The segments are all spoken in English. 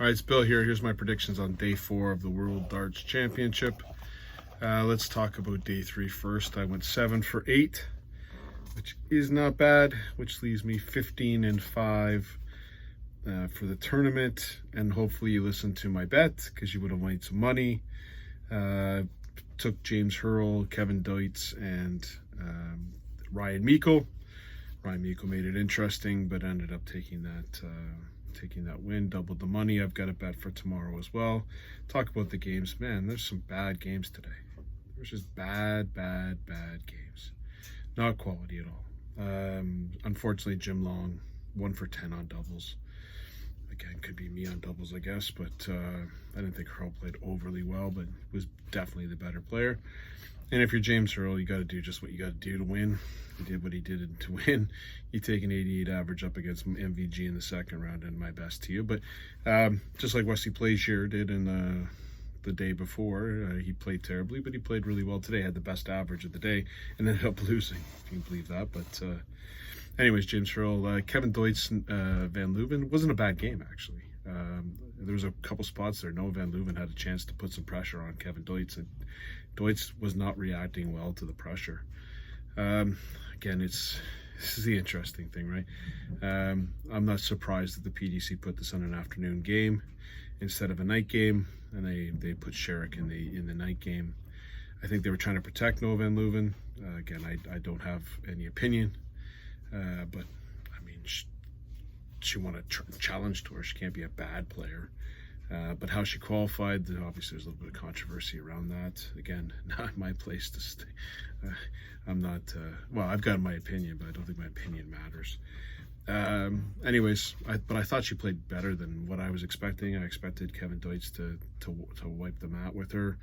All right, it's Bill here. Here's my predictions on day 4 of the World Darts Championship. Let's talk about day 3 first. I went 7 for 8, which is not bad, which leaves me 15-5 for the tournament. And hopefully you listened to my bet because you would have made some money. Took James Hurl, Kevin Deutz, and Ryan Meikle. Ryan Meikle made it interesting, but ended up taking that win, doubled the money. I've got a bet for tomorrow as well. Talk about the games. Man, there's some bad games today. There's just bad games. Not quality at all. Unfortunately, Jim Long, 1 for 10 on doubles. Again, could be me on doubles, I guess, but I didn't think Hurl played overly well, but was definitely the better player. And if you're James Hurl, you got to do just what you got to do to win. He did what he did to win. You take an 88 average up against MVG in the second round, and my best to you. But just like Wesley Plaisir did in the day before, he played terribly, but he played really well today. Had the best average of the day, and ended up losing, if you can believe that. But anyways, James Hurl, Kevin Deutz, Van Leuven wasn't a bad game actually. There was a couple spots there. Noah Van Leuven had a chance to put some pressure on Kevin Deutz, and Deutz was not reacting well to the pressure. Again, this is the interesting thing, right? I'm not surprised that the PDC put this on an afternoon game instead of a night game, and they put Sherrick in the night game. I think they were trying to protect Noah Van Leuven. Again, I don't have any opinion, but I mean, she won a challenge tour. She can't be a bad player. But how she qualified, obviously there's a little bit of controversy around that. Again, not my place to stay. I'm not, well, I've got my opinion, but I don't think my opinion matters. Anyways, but I thought she played better than what I was expecting. I expected Kevin Deutz to wipe the mat with her.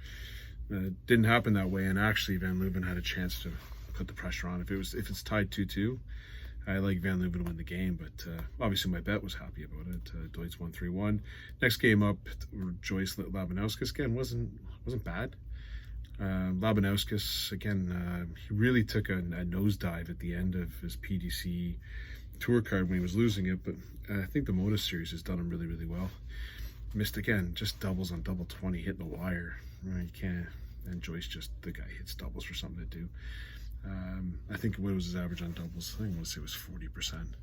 Didn't happen that way, and actually Van Leuven had a chance to put the pressure on. If it's tied 2-2, I like Van Leuven to win the game, but obviously my bet was happy about it. Deutz won 3-1. Next game up, Joyce Labanauskas again wasn't bad. Labanauskas again, he really took a nosedive at the end of his PDC tour card when he was losing it, but I think the Moda series has done him really well. Missed again, just doubles on double 20, hitting the wire. You can't. And Joyce, just the guy hits doubles for something to do. I think what was his average on doubles? I think I want to say it was 40%.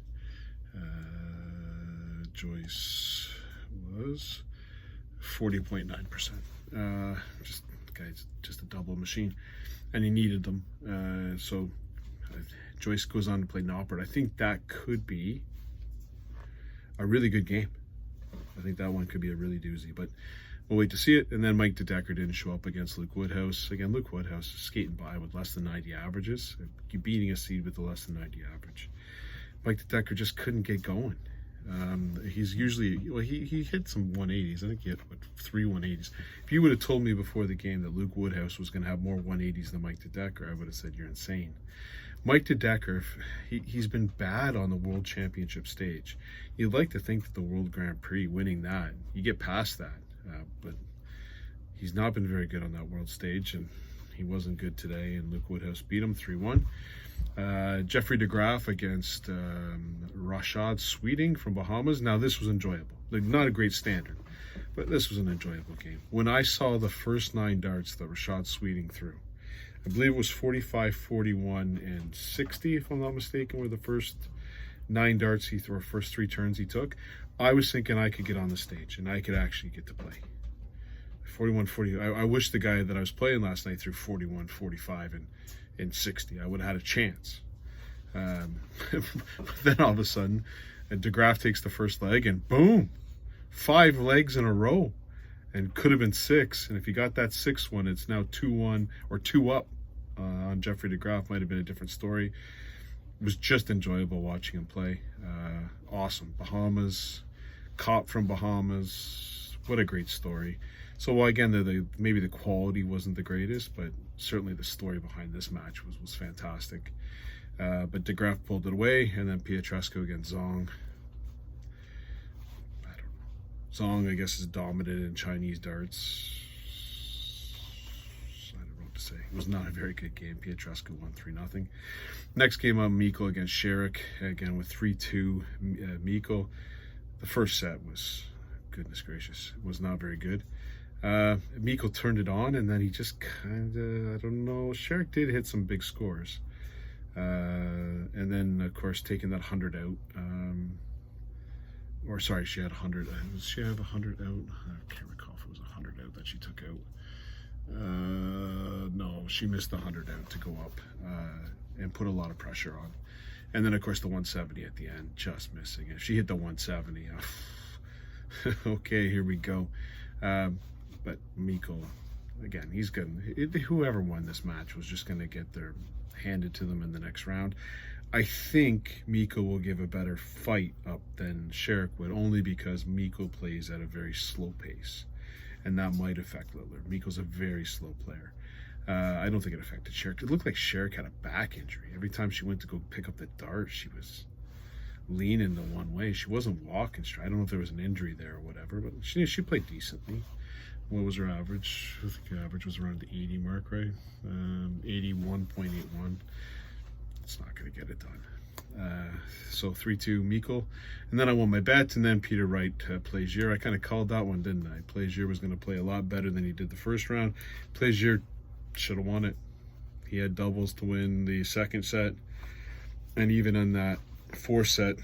Joyce was 40.9%. Just the guy's just a double machine, and he needed them. So Joyce goes on to play Noppert. I think that could be a really good game. I think that one could be a really doozy, but we'll wait to see it. And then Mike DeDecker didn't show up against Luke Woodhouse. Again, Luke Woodhouse is skating by with less than 90 averages. You're beating a seed with a less than 90 average. Mike DeDecker just couldn't get going. He's usually, well, he hit some 180s. I think he hit, 3 180s. If you would have told me before the game that Luke Woodhouse was going to have more 180s than Mike DeDecker, I would have said you're insane. Mike DeDecker, he's been bad on the World Championship stage. You'd like to think that the World Grand Prix, winning that, you get past that. But he's not been very good on that world stage, and he wasn't good today, and Luke Woodhouse beat him 3-1. Jeffrey de Graaf against Rashad Sweeting from Bahamas. Now, this was enjoyable. Like, not a great standard, but this was an enjoyable game. When I saw the first 9 darts that Rashad Sweeting threw, I believe it was 45, 41, and 60, if I'm not mistaken, were the first 9 darts he threw, first 3 turns he took. I was thinking I could get on the stage and I could actually get to play. 41, 40. I wish the guy that I was playing last night threw 41, 45, and 60. I would have had a chance. But then all of a sudden, de Graaf takes the first leg and boom, 5 legs in a row, and could have been 6. And if he got that 6th one, it's now 2-1 or 2-up on Jeffrey de Graaf. Might have been a different story. It was just enjoyable watching him play. Awesome. Bahamas, cop from Bahamas. What a great story. So, well, again, maybe the quality wasn't the greatest, but certainly the story behind this match was fantastic. But de Graaf pulled it away, and then Pietrescu against Zong. I don't know. Zong, I guess, is dominant in Chinese darts. I don't know what to say. It was not a very good game. Pietrescu won 3-0. Next game on Meikle against Sherrick, again with 3-2 Meikle. The first set was goodness gracious, it was not very good. Mikko turned it on, and then he just kind of, I don't know, Sherrick did hit some big scores. And then, of course, taking that 100 out. Or sorry, she had 100. Did she have 100 out? I can't recall if it was 100 out that she took out. No, she missed the 100 out to go up and put a lot of pressure on. And then, of course, the 170 at the end, just missing. If she hit the 170, okay, here we go. But Mikko, again, he's good. Whoever won this match was just going to get their handed to them in the next round. I think Mikko will give a better fight up than Sherrick would, only because Mikko plays at a very slow pace, and that might affect Littler. Mikko's a very slow player. I don't think it affected Sherrick. It looked like Sherrick had a back injury. Every time she went to go pick up the dart, she was leaning the one way. She wasn't walking straight. I don't know if there was an injury there or whatever, but she played decently. What was her average? I think her average was around the 80 mark, right? 81.81. It's not going to get it done. So 3-2 Mikko. And then I won my bet, and then Peter Wright Plaisir. I kind of called that one, didn't I? Plaisir was going to play a lot better than he did the first round. Plaisir should have won it. He had doubles to win the second set. And even in that fourth set,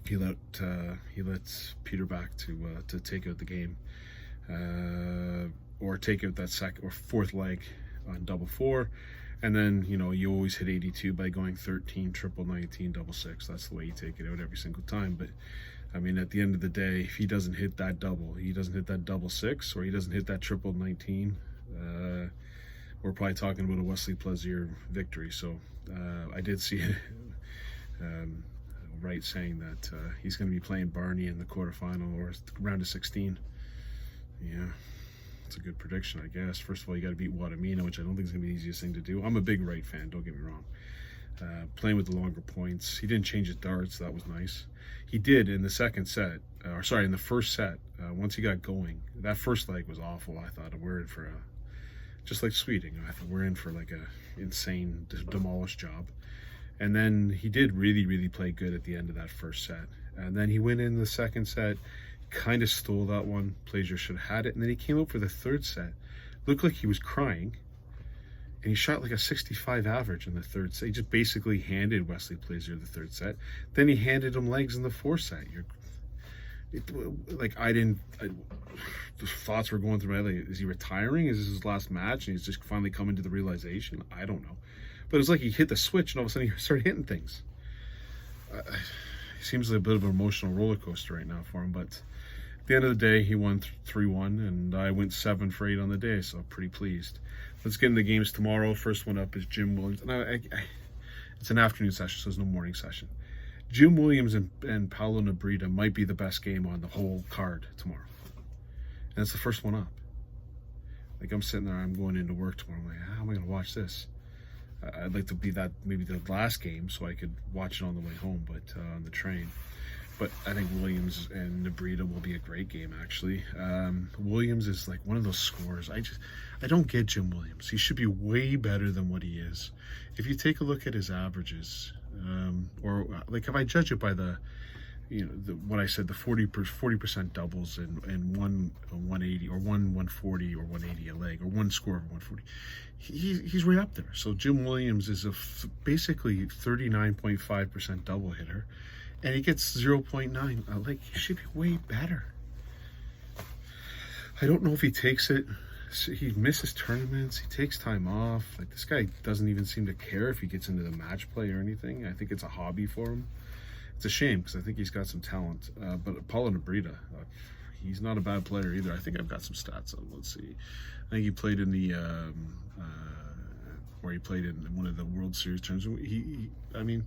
he let Peter back to take out the game. Or take out that second or fourth leg on double four. And then, you know, you always hit 82 by going 13, triple 19, double six. That's the way you take it out every single time. But, I mean, at the end of the day, if he doesn't hit that double, he doesn't hit that double six, or he doesn't hit that triple 19, we're probably talking about a Wesley Plaisir victory. So I did see Wright saying that he's going to be playing Barney in the quarterfinal or round of 16. Yeah. It's a good prediction, I guess. First of all, you got to beat Wadamina, which I don't think is going to be the easiest thing to do. I'm a big Wright fan, don't get me wrong. Playing with the longer points. He didn't change his darts. That was nice. He did in the second set, in the first set, once he got going. That first leg was awful, I thought. We're in for just like Sweeting, I thought we're in for like a insane demolish job. And then he did really, really play good at the end of that first set. And then he went in the second set, kind of stole that one. Plaisir should have had it. And then he came out for the third set. Looked like he was crying. And he shot like a 65 average in the third set. He just basically handed Wesley Plaisir the third set. Then he handed him legs in the fourth set. The thoughts were going through my head. Like, is he retiring? Is this his last match? And he's just finally coming to the realization? I don't know. But it's like he hit the switch and all of a sudden he started hitting things. It seems like a bit of an emotional roller coaster right now for him, but at the end of the day, he won 3-1, and I went 7 for 8 on the day, so I'm pretty pleased. Let's get into the games tomorrow. First one up is Jim Williams. And it's an afternoon session, so there's no morning session. Jim Williams and Paolo Nebrita might be the best game on the whole card tomorrow. And it's the first one up. Like, I'm sitting there, I'm going into work tomorrow. I'm like, how am I going to watch this? I'd like to be that, maybe the last game, so I could watch it on the way home, but on the train. But I think Williams and Nebrita will be a great game, actually. Williams is like one of those scorers. I don't get Jim Williams. He should be way better than what he is. If you take a look at his averages, or like if I judge it by what I said, the 40% doubles and 180 or 140 or 180 a leg, or one score of 140, he's right up there. So Jim Williams is basically 39.5% double hitter. And he gets 0.9. Like, he should be way better. I don't know if he takes it. He misses tournaments. He takes time off. Like, this guy doesn't even seem to care if he gets into the match play or anything. I think it's a hobby for him. It's a shame because I think he's got some talent. But Paolo Nebrita, he's not a bad player either. I think I've got some stats on. Let's see. I think he played in the where he played in one of the World Series tournaments. I mean,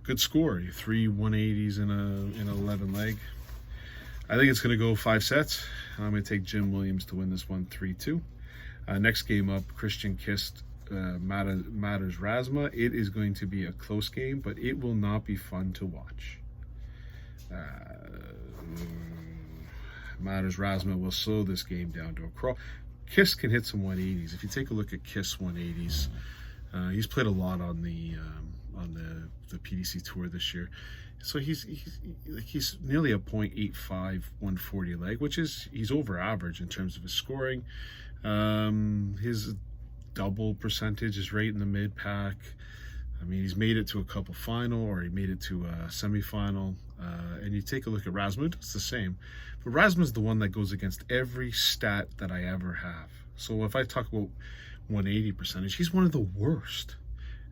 good score. 3 180s in an 11 leg. I think it's going to go 5 sets. I'm going to take Jim Williams to win this one 3-2. Next game up, Christian Kist, Matters Razma. It is going to be a close game, but it will not be fun to watch. Matters Razma will slow this game down to a crawl. Kist can hit some 180s. If you take a look at Kist's 180s, he's played a lot on the PDC tour this year. So he's nearly a .85 140 leg, which is, he's over average in terms of his scoring. His double percentage is right in the mid pack. I mean, he's made it to a couple final, or he made it to a semifinal. And you take a look at Rasmus, it's the same. But Rasmus is the one that goes against every stat that I ever have. So if I talk about 180 percentage, he's one of the worst.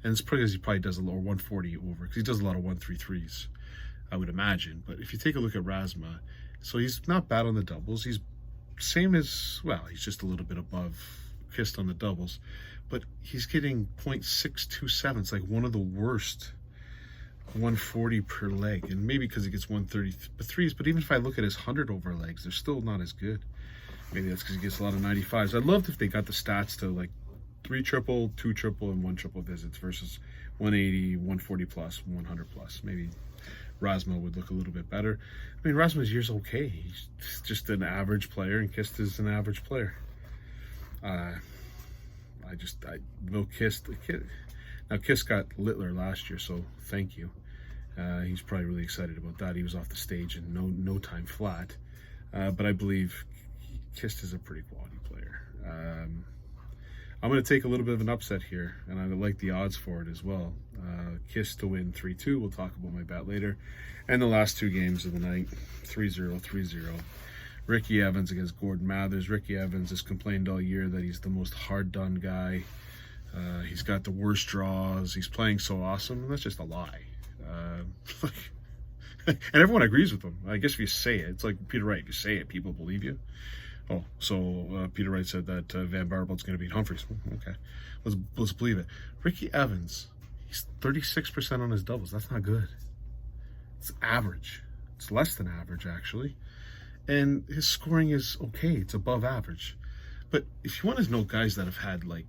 And it's because he probably does a lot, or 140 over, because he does a lot of 133s, I would imagine. But if you take a look at Rasmus, so he's not bad on the doubles. He's same as, well, he's just a little bit above Kist on the doubles. But he's getting .627. It's like one of the worst 140 per leg. And maybe because he gets 133s. But even if I look at his 100 over legs, they're still not as good. Maybe that's because he gets a lot of 95s. I'd love if they got the stats to like 3 triple, 2 triple, and 1 triple visits versus 180, 140 plus, 100 plus. Maybe Rasmus would look a little bit better. I mean, Rasmus' year's okay. He's just an average player, and Kist is an average player. Will Kist. Now, Kist got Littler last year, so thank you. He's probably really excited about that. He was off the stage in no time flat. But I believe Kist is a pretty quality player. I'm going to take a little bit of an upset here, and I like the odds for it as well. Kist to win 3-2. We'll talk about my bet later. And the last 2 games of the night, 3-0, 3-0. Ricky Evans against Gordon Mathers. Ricky Evans has complained all year that he's the most hard-done guy. He's got the worst draws. He's playing so awesome, and that's just a lie. And everyone agrees with him. I guess if you say it, it's like Peter Wright. If you say it, people believe you. Oh, so Peter Wright said that Van Barvelt's going to beat Humphries. Okay, let's believe it. Ricky Evans, he's 36% on his doubles. That's not good. It's average. It's less than average, actually. And his scoring is okay. It's above average. But if you want to know guys that have had like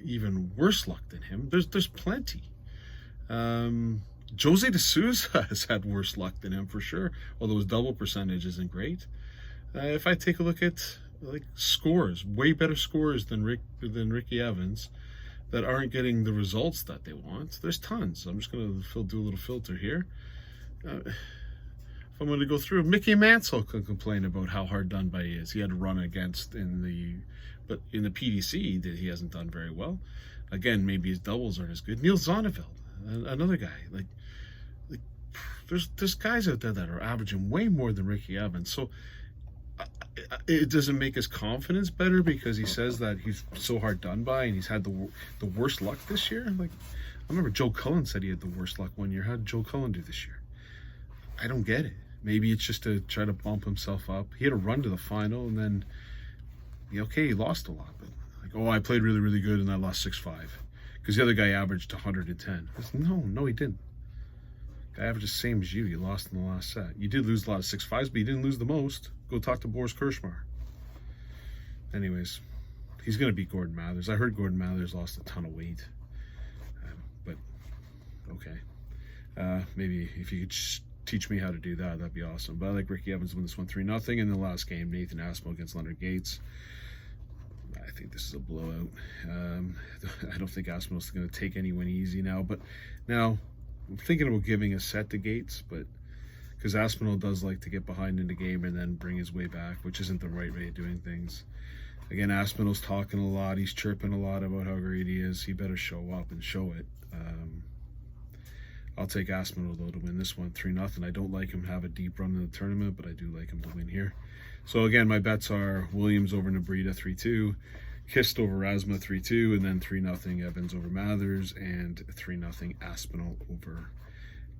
even worse luck than him, there's plenty. Jose de Souza has had worse luck than him for sure, although his double percentage isn't great. If I take a look at like scores, way better scores than Ricky Evans, that aren't getting the results that they want, there's tons. I'm just going to do a little filter here. If I'm going to go through, Mickey Mansell can complain about how hard done by he is. He had to run against but in the PDC he hasn't done very well. Again, maybe his doubles aren't as good. Neil Zonneveld, another guy. Like there's guys out there that are averaging way more than Ricky Evans. So it doesn't make his confidence better because he says that he's so hard done by and he's had the worst luck this year. Like, I remember Joe Cullen said he had the worst luck one year. How did Joe Cullen do this year? I don't get it. Maybe it's just to try to bump himself up. He had a run to the final, and then he lost a lot. But like, oh, I played really, really good and I lost 6-5 because the other guy averaged 110. No, he didn't. Guy averaged the same as you. You lost in the last set. You did lose a lot of 6-5s, but you didn't lose the most. Go talk to Boris Kirschmar. Anyways, he's going to beat Gordon Mathers. I heard Gordon Mathers lost a ton of weight. But, okay. Maybe if you could teach me how to do that, that'd be awesome. But I like Ricky Evans to win this one 3-0. In the last game, Nathan Aspinall against Leonard Gates. I think this is a blowout. I don't think Aspinall's going to take anyone easy now. But now, I'm thinking about giving a set to Gates, but because Aspinall does like to get behind in the game and then bring his way back, which isn't the right way of doing things. Again, Aspinall's talking a lot. He's chirping a lot about how great he is. He better show up and show it. I'll take Aspinall, though, to win this one 3-0. I don't like him to have a deep run in the tournament, but I do like him to win here. So, again, my bets are Williams over Nabrita 3-2, Kist over Rasmus 3-2, and then 3-0 Evans over Mathers, and 3-0 Aspinall over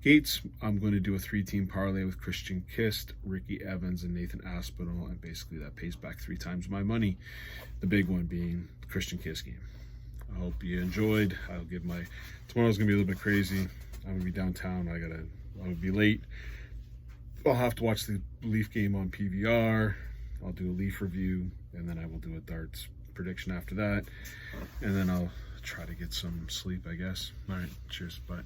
Gates. I'm going to do a 3-team parlay with Christian Kist, Ricky Evans, and Nathan Aspinall, and basically that pays back 3 times my money. The big one being the Christian Kist game. I hope you enjoyed. Tomorrow's going to be a little bit crazy. I'm going to be downtown. I'm going to be late. I'll have to watch the Leaf game on PVR. I'll do a Leaf review, and then I will do a darts prediction after that. And then I'll try to get some sleep, I guess. All right, cheers, bye.